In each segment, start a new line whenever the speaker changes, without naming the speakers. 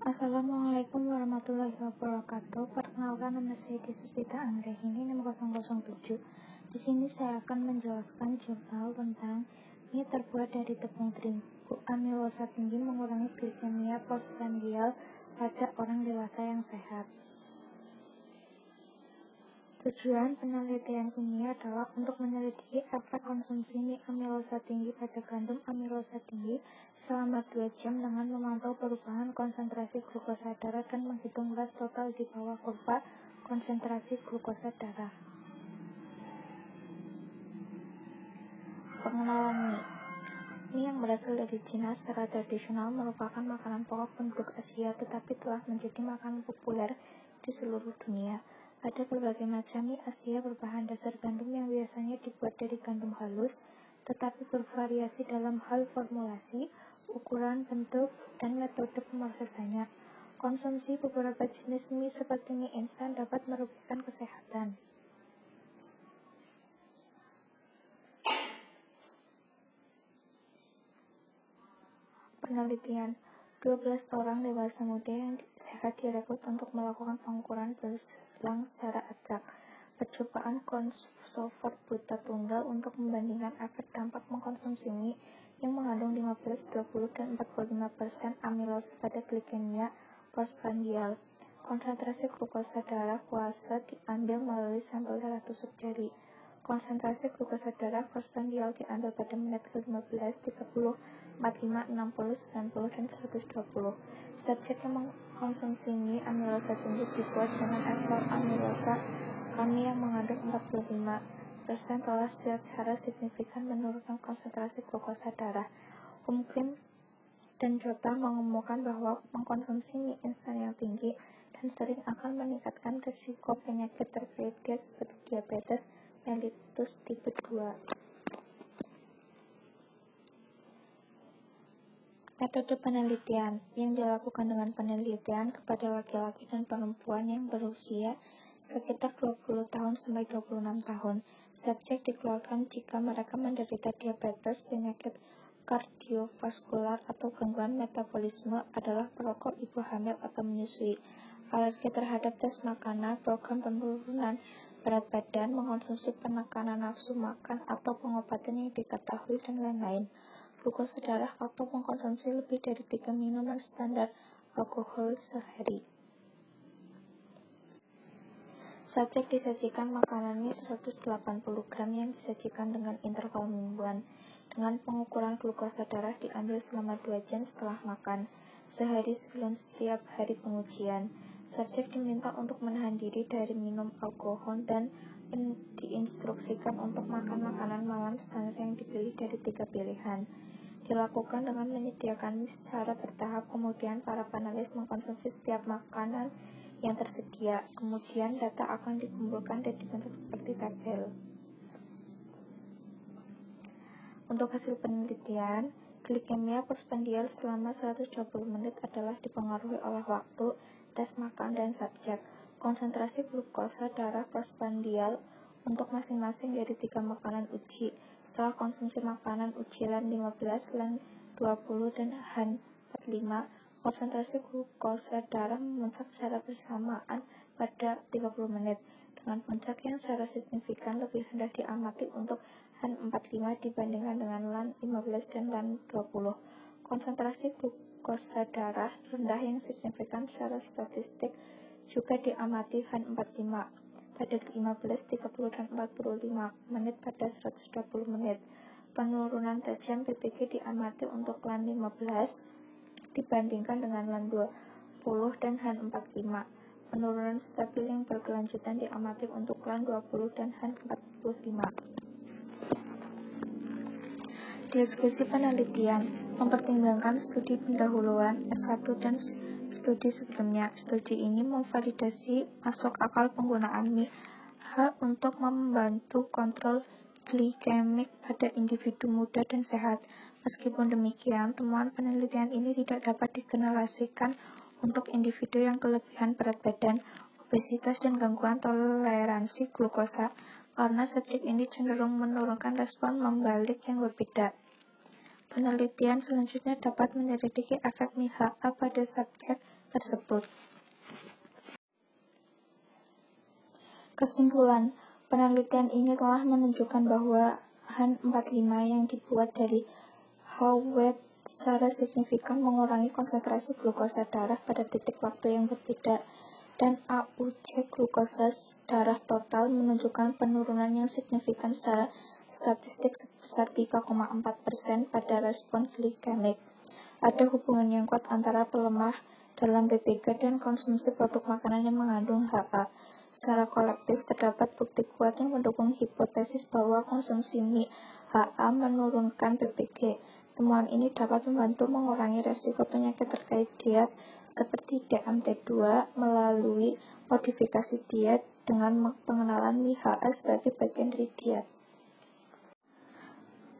Assalamualaikum warahmatullahi wabarakatuh. Perkenalkan, nama saya Devita Anggreni, nomor 007. Di sini saya akan menjelaskan jurnal tentang mie terbuat dari tepung terigu. Amilosa tinggi mengurangi glikemia postprandial pada orang dewasa yang sehat. Tujuan penelitian ini adalah untuk menyelidiki efek konsumsi mie amilosa tinggi pada gandum amilosa tinggi selama 2 jam dengan memantau perubahan konsentrasi glukosa darah dan menghitung ras total di bawah kurva konsentrasi glukosa darah. Pengenalan mie. Mie yang berasal dari Cina secara tradisional merupakan makanan pokok penduduk Asia, tetapi telah menjadi makanan populer di seluruh dunia. Ada berbagai macam mie Asia berbahan dasar gandum yang biasanya dibuat dari gandum halus, tetapi bervariasi dalam hal formulasi, ukuran, bentuk, dan metode pemrosesannya. Konsumsi beberapa jenis mie seperti mie instan dapat merugikan kesehatan. Penelitian, 12 orang dewasa muda yang sehat direkrut untuk melakukan pengukuran berselang secara acak. Percobaan crossover buta tunggal untuk membandingkan efek dampak mengkonsumsi mie yang mengandung 15, 20, dan 45% amilosa pada glikemia postprandial. Konsentrasi glukosa darah puasa diambil melalui sampel darah tusuk jari. Konsentrasi glukosa darah postprandial diambil pada menit ke-15, 30, 45, 60, 90, dan 120. Subjek yang mengkonsumsi mie amilosa tinggi dibuat dengan ekstrak amilosa kami yang mengandung 45% telah secara signifikan menurunkan konsentrasi glukosa darah. Humkin dan Jota mengemukakan bahwa mengkonsumsi mie instan yang tinggi dan sering akan meningkatkan risiko penyakit terkait seperti diabetes mellitus tipe 2. Metode penelitian yang dilakukan dengan penelitian kepada laki-laki dan perempuan yang berusia sekitar 20 tahun sampai 26 tahun. Subjek dikeluarkan jika mereka menderita diabetes, penyakit kardiovaskular, atau gangguan metabolisme, adalah perokok, ibu hamil, atau menyusui, alergi terhadap tes makanan, program penurunan berat badan, mengkonsumsi penekanan nafsu makan, atau pengobatan yang diketahui, dan lain-lain. Glukosa darah atau mengkonsumsi lebih dari 3 minuman standar alkohol sehari. Subjek disajikan makanan mie 180 gram yang disajikan dengan interval mingguan. Dengan pengukuran glukosa darah diambil selama 2 jam setelah makan, sehari sebelum setiap hari pengujian. Subjek diminta untuk menahan diri dari minum alkohol dan diinstruksikan untuk makan makanan malam standar yang dipilih dari 3 pilihan. Dilakukan dengan menyediakan mie secara bertahap, kemudian para panelis mengkonsumsi setiap makanan yang tersedia. Kemudian data akan dikumpulkan dan dibentuk seperti tabel. Untuk hasil penelitian, glikemia postprandial selama 120 menit adalah dipengaruhi oleh waktu, tes makan, dan subjek. Konsentrasi glukosa darah postprandial untuk masing-masing dari 3 makanan uji. Setelah konsumsi makanan uji LAN 15, LAN 20, dan HAN 45, konsentrasi glukosa darah memuncak secara bersamaan pada 30 menit, dengan puncak yang secara signifikan lebih rendah diamati untuk HAN 45 dibandingkan dengan LAN 15 dan LAN 20. Konsentrasi glukosa darah rendah yang signifikan secara statistik juga diamati HAN 45 pada 15, 30, dan 45 menit pada 120 menit. Penurunan tajam PPG diamati untuk LAN 15 dibandingkan dengan LAN 20 dan HAN 45. Penurunan stabil yang berkelanjutan diamati untuk LAN 20 dan HAN 45. Diskusi penelitian mempertimbangkan studi pendahuluan S1 dan studi sebelumnya. Studi ini memvalidasi masuk akal penggunaan mie untuk membantu kontrol glikemik pada individu muda dan sehat. Meskipun demikian, temuan penelitian ini tidak dapat digeneralisasikan untuk individu yang kelebihan berat badan, obesitas, dan gangguan toleransi glukosa, karena subjek ini cenderung menurunkan respon membalik yang berbeda. Penelitian selanjutnya dapat menyelidiki efek mie HA pada subjek tersebut. Kesimpulan, penelitian ini telah menunjukkan bahwa HAN45 yang dibuat dari whole wheat secara signifikan mengurangi konsentrasi glukosa darah pada titik waktu yang berbeda, dan AUC glukosa darah total menunjukkan penurunan yang signifikan secara statistik sebesar 3,4% pada respon glikemik. Ada hubungan yang kuat antara pelemah dalam BPK dan konsumsi produk makanan yang mengandung HA. Secara kolektif, terdapat bukti kuat yang mendukung hipotesis bahwa konsumsi mie HA menurunkan BPK. Temuan ini dapat membantu mengurangi resiko penyakit terkait diet seperti DMT2 melalui modifikasi diet dengan pengenalan mie HA sebagai bagian dari diet.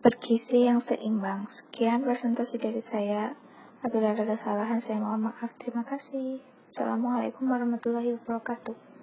Bergizi yang seimbang. Sekian presentasi dari saya. Apabila ada kesalahan, saya mohon maaf. Terima kasih. Assalamualaikum warahmatullahi wabarakatuh.